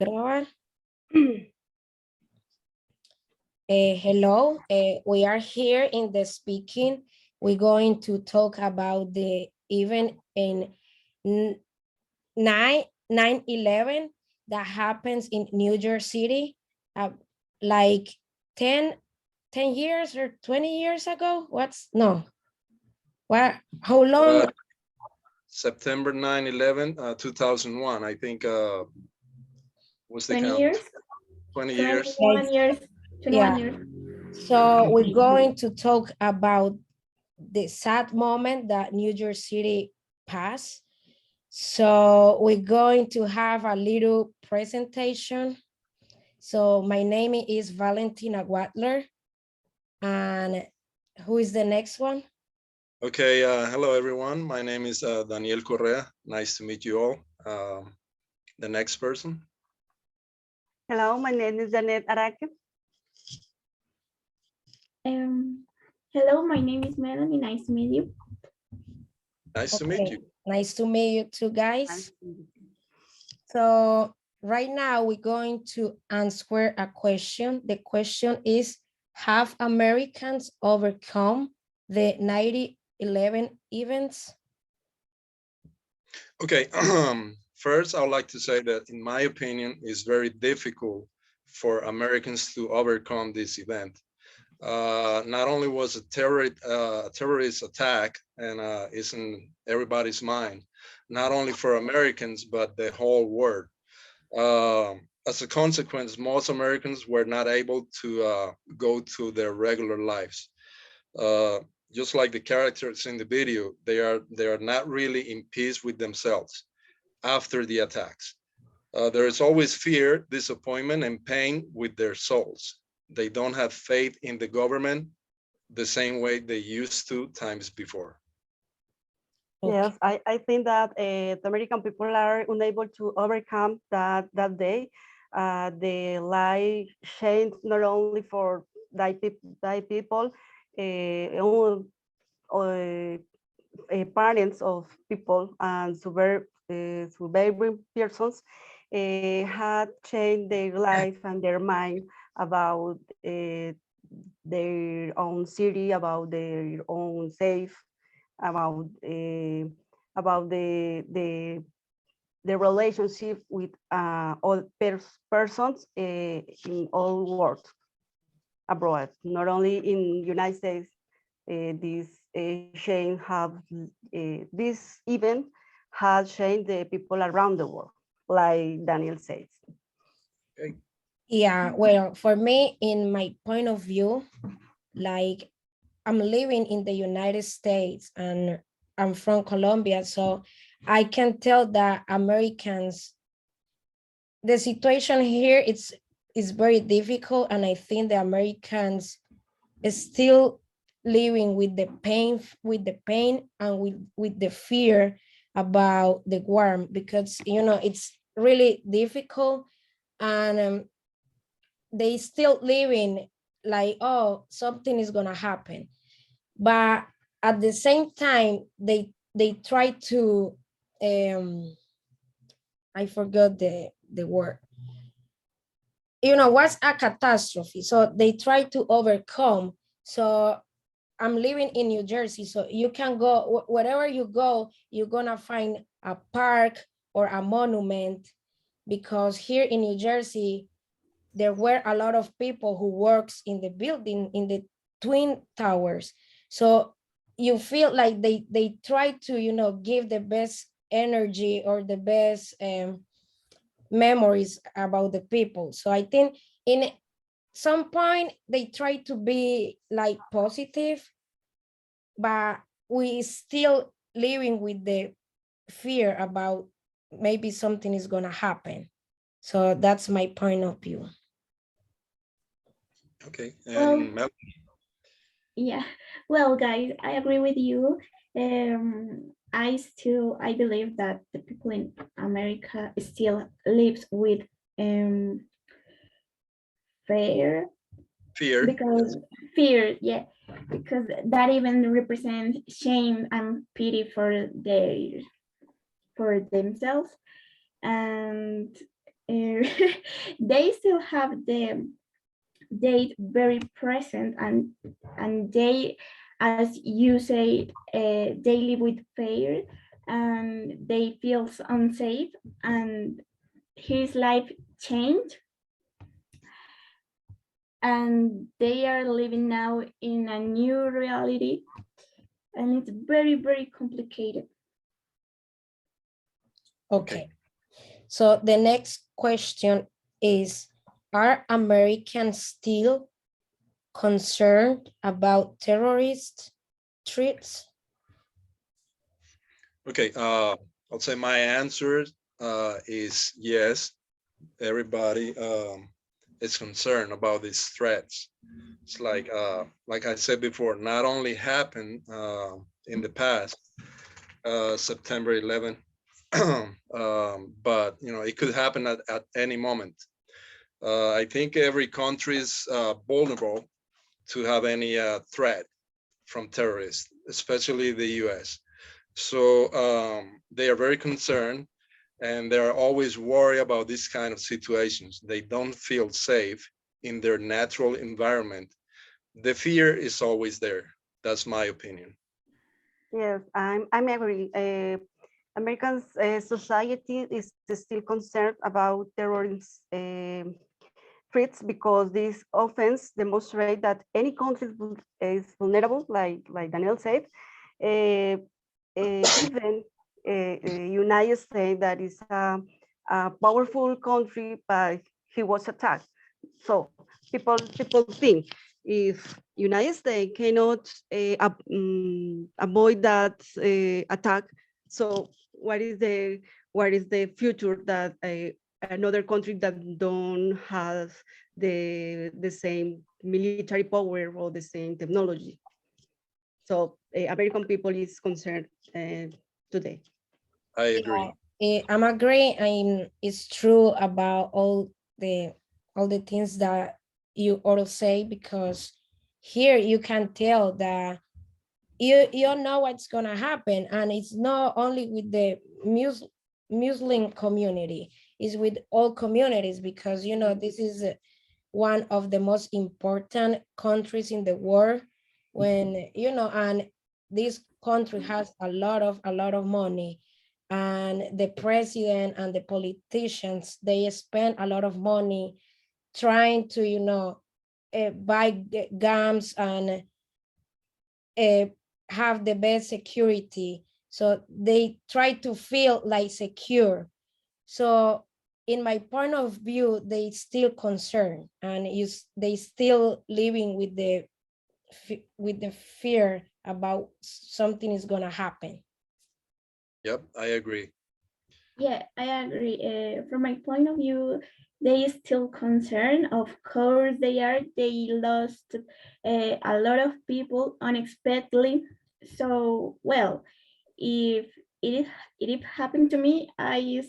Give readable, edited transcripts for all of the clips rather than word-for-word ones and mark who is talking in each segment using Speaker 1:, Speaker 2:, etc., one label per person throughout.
Speaker 1: Grabar. Hello, we are here in the speaking. We're going to talk about the event in 9/11 that happens in New York City, like 10 years or 20 years ago. How long?
Speaker 2: September 9/11, 2001, I think was the
Speaker 3: 20
Speaker 2: count.
Speaker 3: years?
Speaker 2: 20 years.
Speaker 3: 21 years. 21
Speaker 1: Yeah.
Speaker 3: years.
Speaker 1: So we're going to talk about the sad moment that New York City passed. So we're going to have a little presentation. So my name is Valentina Wadler. And who is the next one?
Speaker 2: Okay, hello everyone. My name is Daniel Correa. Nice to meet you all. The next person.
Speaker 4: Hello, my name is Janet Araque.
Speaker 3: Hello, my name is Melanie. Nice to meet you.
Speaker 2: Nice to meet you.
Speaker 1: Nice to meet you too, guys. So right now we're going to answer a question. The question is, have Americans overcome the 9/11 events?
Speaker 2: Okay, first I would like to say that in my opinion, it's very difficult for Americans to overcome this event. Not only was a terrorist attack and it's in everybody's mind, not only for Americans, but the whole world. As a consequence, most Americans were not able to go to their regular lives. Uh, just like the characters in the video, they are not really in peace with themselves after the attacks. There is always fear, disappointment, and pain with their souls. They don't have faith in the government the same way they used to times before.
Speaker 4: Yes, I think that the American people are unable to overcome that day. The life changed not only for die people, parents of people and surviving persons had changed their life and their mind about their own city, about their own safe, about the relationship with all persons in all world abroad, not only in United States. This change this event has changed the people around the world, like Daniel says.
Speaker 2: Okay.
Speaker 1: Yeah, well, for me, in my point of view, like I'm living in the United States and I'm from Colombia, so I can tell that Americans, the situation here is very difficult, and I think the Americans is still living with the pain and with the fear about the war, because it's really difficult, and they still living like, oh, something is gonna happen, but at the same time they try to I forgot the word, what's a catastrophe, so they try to overcome. So I'm living in New Jersey, so you can go wherever you go, you're gonna find a park or a monument, because here in New Jersey there were a lot of people who works in the building, in the twin towers. So you feel like they try to give the best energy or the best memories about the people. So I think in some point they try to be like positive, but we still living with the fear about maybe something is gonna happen. So that's my point of view.
Speaker 2: Okay.
Speaker 3: Well,
Speaker 2: And Mel.
Speaker 3: yeah. Well, guys, I agree with you. I believe that the people in America still lives with fear,
Speaker 2: Fear.
Speaker 3: because fear, yeah, because that even represents shame and pity for themselves. And they still have the date very present, and they, as you say, they live with fear and they feel unsafe, and his life changed, and they are living now in a new reality, and it's very, very complicated.
Speaker 1: Okay. So the next question is, are Americans still concerned about terrorist threats?
Speaker 2: Okay, I'll say my answer is yes. Everybody is concerned about these threats. It's like I said before, not only happened in the past, September 11th, but it could happen at any moment. I think every country is vulnerable to have any threat from terrorists, especially the U.S. So they are very concerned, and they are always worried about this kind of situations. They don't feel safe in their natural environment. The fear is always there. That's my opinion.
Speaker 4: Yes, I'm agree. American society is still concerned about terrorist threats because this offense demonstrate that any country is vulnerable, like Daniel said. Uh, Even United States that is a powerful country, but he was attacked. So people think if United States cannot avoid that attack, so what is the future that another country that don't have the same military power or the same technology? So American people is concerned today.
Speaker 2: I
Speaker 1: Yeah,
Speaker 2: agree.
Speaker 1: I'm agree. It's true about all the things that you all say, because here you can tell that you know what's gonna happen, and it's not only with the Muslim community, it's with all communities, because this is one of the most important countries in the world, when and this country has a lot of money, and the president and the politicians, they spend a lot of money trying to buy guns and uh, have the best security, so they try to feel like secure. So in my point of view, they still concerned, and they still living with the fear about something is gonna happen.
Speaker 2: Yep, I agree.
Speaker 3: Yeah, I agree. From my point of view, they still concerned. Of course, they are. They lost a lot of people unexpectedly. So, well, if it happened to me, I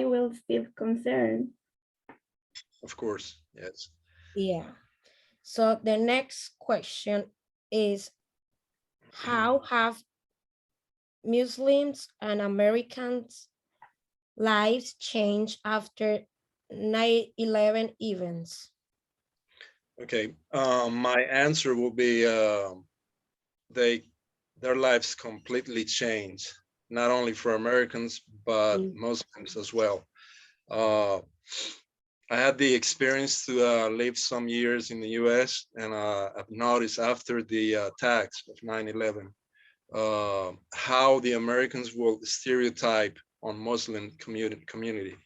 Speaker 3: will still concerned.
Speaker 2: Of course, yes.
Speaker 1: Yeah. So the next question is, how have Muslims and Americans lives changed after 9/11 events?
Speaker 2: Okay, my answer will be they their lives completely changed, not only for Americans but Muslims as well. Uh, I had the experience to live some years in the U.S., and I've noticed after the attacks of 9/11 how the Americans will stereotype on Muslim community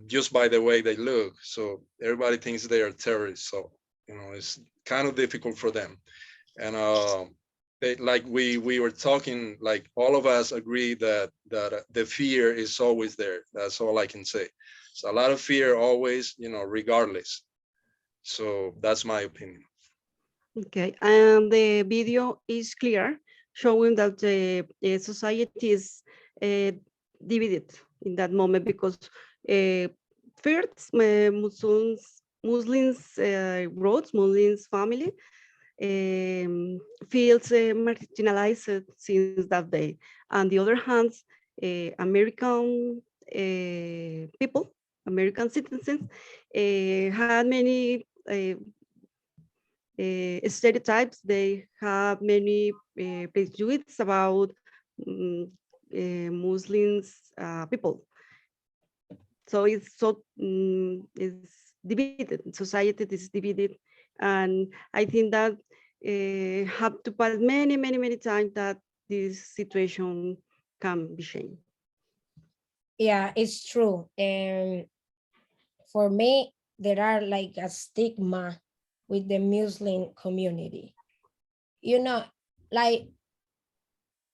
Speaker 2: just by the way they look. So everybody thinks they are terrorists. So it's kind of difficult for them. And like we were talking, like all of us agree that the fear is always there. That's all I can say. So a lot of fear always, regardless. So that's my opinion.
Speaker 4: Okay, and the video is clear, showing that the society is uh, divided in that moment because first Muslims groups, Muslims family feels marginalized since that day. On the other hand, American people American citizens had many stereotypes. They have many prejudices about Muslims people. So it's divided. Society is divided, and I think that have to pass many times that this situation can be changed.
Speaker 1: Yeah, it's true. And for me, there are like a stigma with the Muslim community. You know, like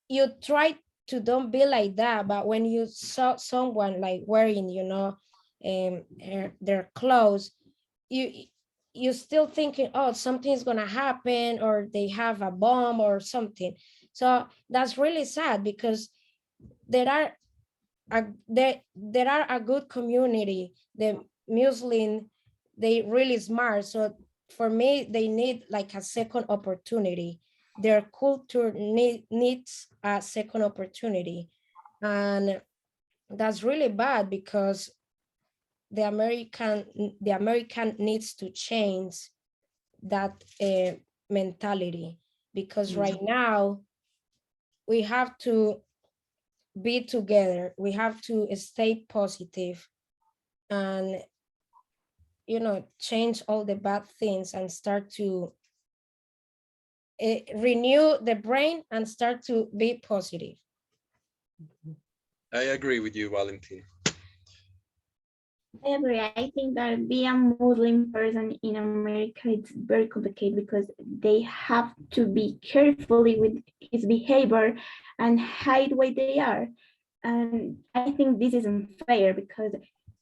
Speaker 1: you try to don't be like that, but when you saw someone like wearing, their clothes, you you still thinking, oh, something's gonna happen, or they have a bomb or something. So that's really sad because there are there are a good community. The Muslim, they really smart. So for me, they need like a second opportunity. Their culture needs a second opportunity. And that's really bad because the American needs to change that mentality, because right now we have to be together. We have to stay positive and change all the bad things and start to renew the brain and start to be positive.
Speaker 2: I agree with you, Valentin.
Speaker 3: I agree. I think that being a Muslim person in America it's very complicated because they have to be carefully with his behavior and hide where they are. And I think this is unfair because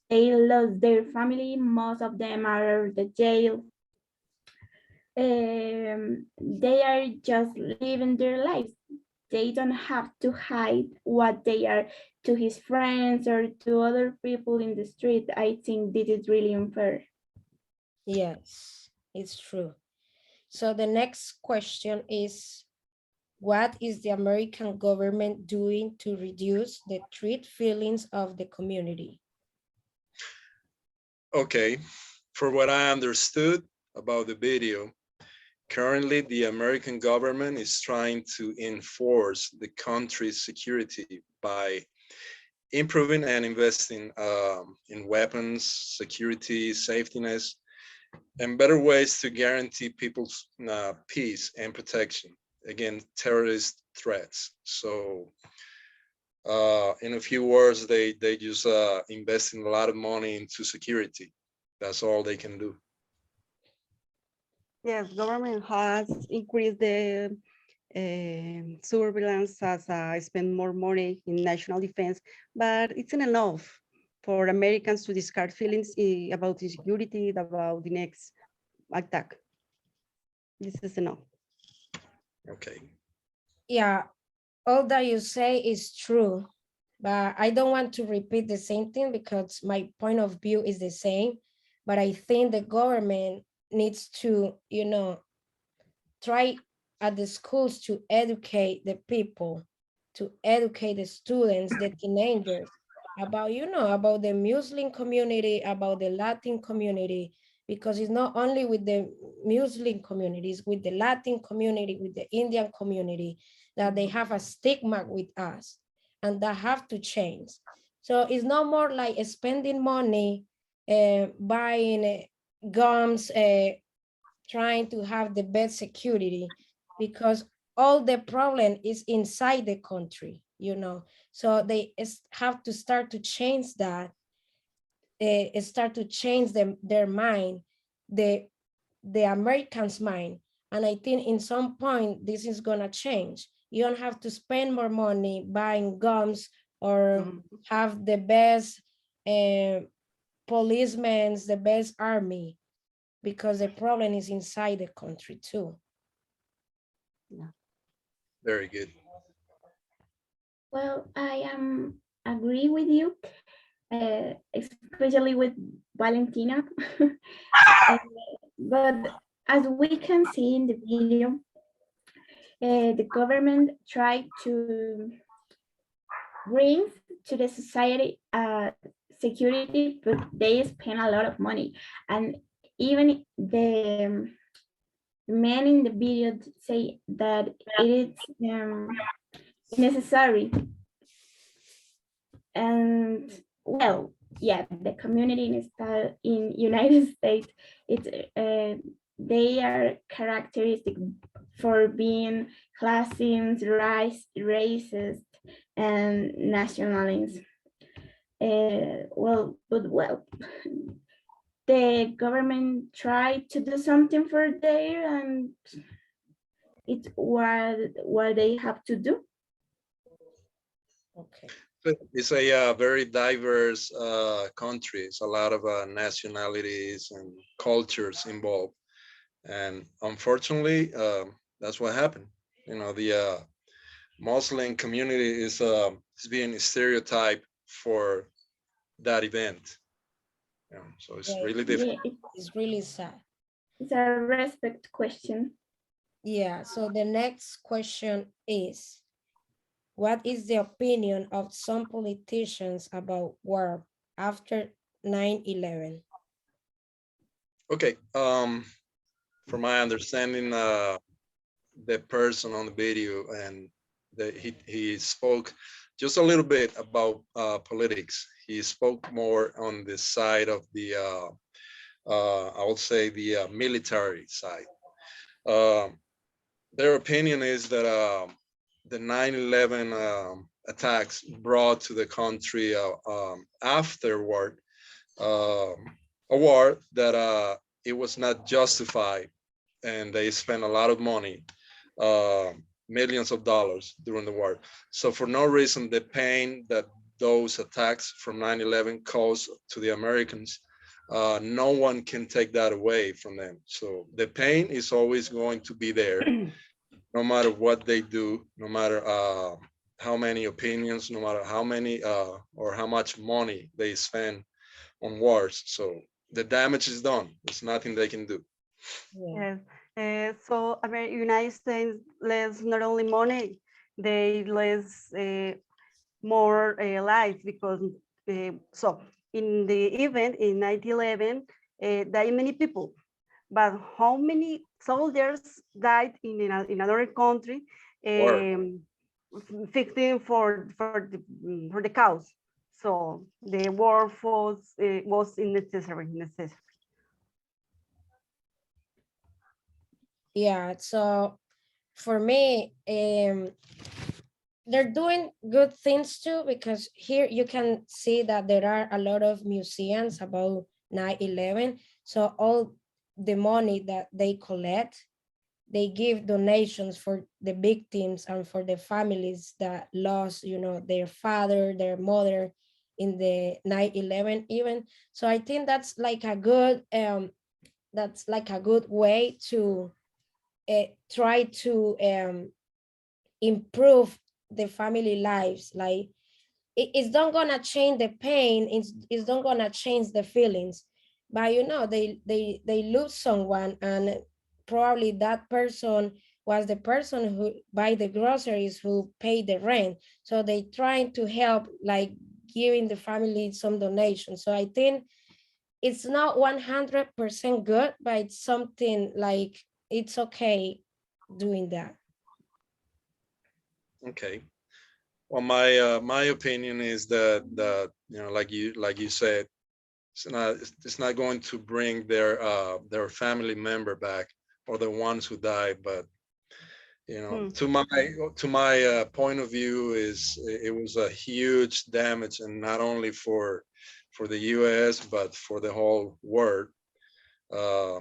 Speaker 3: they lost their family. Most of them are at the jail. They are just living their lives. They don't have to hide what they are to his friends or to other people in the street. I think this is really unfair.
Speaker 1: Yes, it's true. So the next question is, what is the American government doing to reduce the threat feelings of the community?
Speaker 2: Okay, for what I understood about the video, currently the American government is trying to enforce the country's security by improving and investing in weapons, security, safety nets, and better ways to guarantee people's peace and protection against terrorist threats. So, in a few words, they just investing a lot of money into security. That's all they can do.
Speaker 4: Yes, government has increased the surveillance as spend more money in national defense, but it's not enough for Americans to discard feelings about insecurity, about the next attack. This is enough.
Speaker 2: Okay.
Speaker 1: Yeah, all that you say is true, but I don't want to repeat the same thing because my point of view is the same. But I think the government needs to, try at the schools to educate the people, to educate the students, the teenagers about, about the Muslim community, about the Latin community, because it's not only with the Muslim communities, with the Latin community, with the Indian community, that they have a stigma with us, and that have to change. So it's not more like spending money, buying gums, trying to have the best security, because all the problem is inside the country, so they have to start to change that, start to change their mind, the Americans mind. And I think in some point this is going to change. You don't have to spend more money buying guns or have the best policemen, the best army, because the problem is inside the country too.
Speaker 4: Yeah.
Speaker 2: Very good.
Speaker 3: Well, I am agree with you, especially with Valentina. Uh, but as we can see in the video, the government tried to bring to the society a security, but they spend a lot of money. And even the men in the video say that it is necessary. And well, yeah, the community in United States, it's they are characteristic for being classism, racist, and nationalism. Well, the government tried to do something for there, and it's what they have to do.
Speaker 1: Okay.
Speaker 2: It's a very diverse country. It's a lot of nationalities and cultures involved, and unfortunately, that's what happened. You know, the Muslim community is being stereotyped for that event. You know, so it's
Speaker 1: Yeah,
Speaker 2: really
Speaker 3: Yeah,
Speaker 2: difficult.
Speaker 1: it's really sad.
Speaker 3: it's a respect question.
Speaker 1: Yeah, so the next question is, what is the opinion of some politicians about war after 9/11?
Speaker 2: Okay. From my understanding, the person on the video and he spoke just a little bit about politics. He spoke more on the side of the I would say the military side. Um, their opinion is that the 9/11 attacks brought to the country afterward um a war that it was not justified, and they spent a lot of money, uh, millions of dollars during the war. So for no reason, the pain that those attacks from 9/11 caused to the Americans, no one can take that away from them. So the pain is always going to be there, no matter what they do, no matter how many opinions, no matter how many or how much money they spend on wars. So the damage is done. There's nothing they can do.
Speaker 1: Yeah.
Speaker 4: Yes. So United States less not only money, they less more lives because so in the event in 9/11, died many people, but how many soldiers died in another country,
Speaker 2: War.
Speaker 4: um, victim for the cause. So the war was necessary.
Speaker 1: Yeah, so for me, they're doing good things too, because here you can see that there are a lot of museums about 9/11. So all the money that they collect, they give donations for the victims and for the families that lost, their father, their mother in the 9/11 even. So I think that's like a good way to try to improve the family lives. Like it's not gonna change the pain, it's not gonna change the feelings, but they lose someone, and probably that person was the person who buy the groceries, who paid the rent. So they trying to help, like giving the family some donation. So I think it's not 100% good, but it's something like it's okay doing that.
Speaker 2: Okay. Well, my opinion is that like you said, it's not going to bring their family member back or the ones who died, but
Speaker 4: Hmm.
Speaker 2: to my point of view, it was a huge damage, and not only for the U.S. but for the whole world. Uh,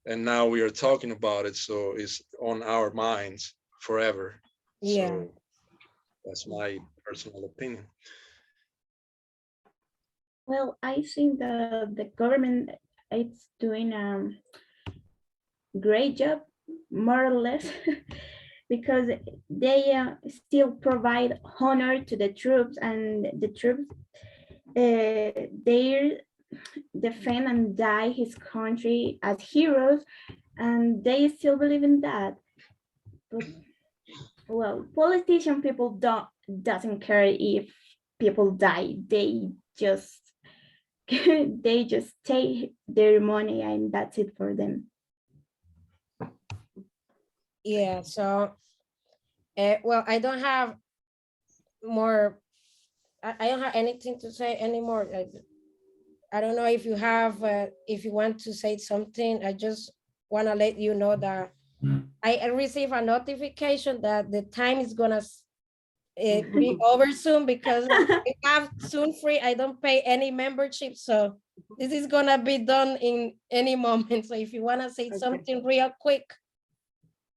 Speaker 2: and now we are talking about it, so it's on our minds forever.
Speaker 1: Yeah.
Speaker 2: So that's my personal opinion.
Speaker 3: Well, I think the government is doing a great job, more or less, because they still provide honor to the troops, and the troops they defend and die his country as heroes, and they still believe in that. But well, politician people doesn't care if people die. They just they just take their money and that's it for them.
Speaker 1: Yeah, so well, I don't have more, I don't have anything to say anymore. I don't know if you have, if you want to say something. I just want to let you know that I received a notification that the time is gonna be over soon because I have soon free. I don't pay any membership, so this is gonna be done in any moment. So if you wanna say something real quick.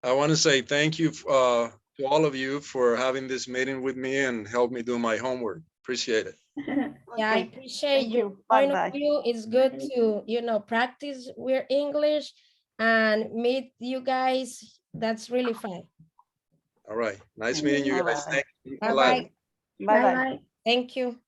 Speaker 2: I want to say thank you to all of you for having this meeting with me and help me do my homework. Appreciate it.
Speaker 1: Yeah, I
Speaker 4: Okay.
Speaker 1: appreciate
Speaker 4: Thank
Speaker 1: your
Speaker 4: you.
Speaker 1: point of
Speaker 4: Bye-bye.
Speaker 1: view. It's good to, practice with English and meet you guys. That's really fun.
Speaker 2: All right. Nice meeting you guys.
Speaker 4: Bye-bye.
Speaker 2: Thank you a lot.
Speaker 1: Bye-bye.
Speaker 4: Bye-bye.
Speaker 3: Bye bye.
Speaker 1: Thank you.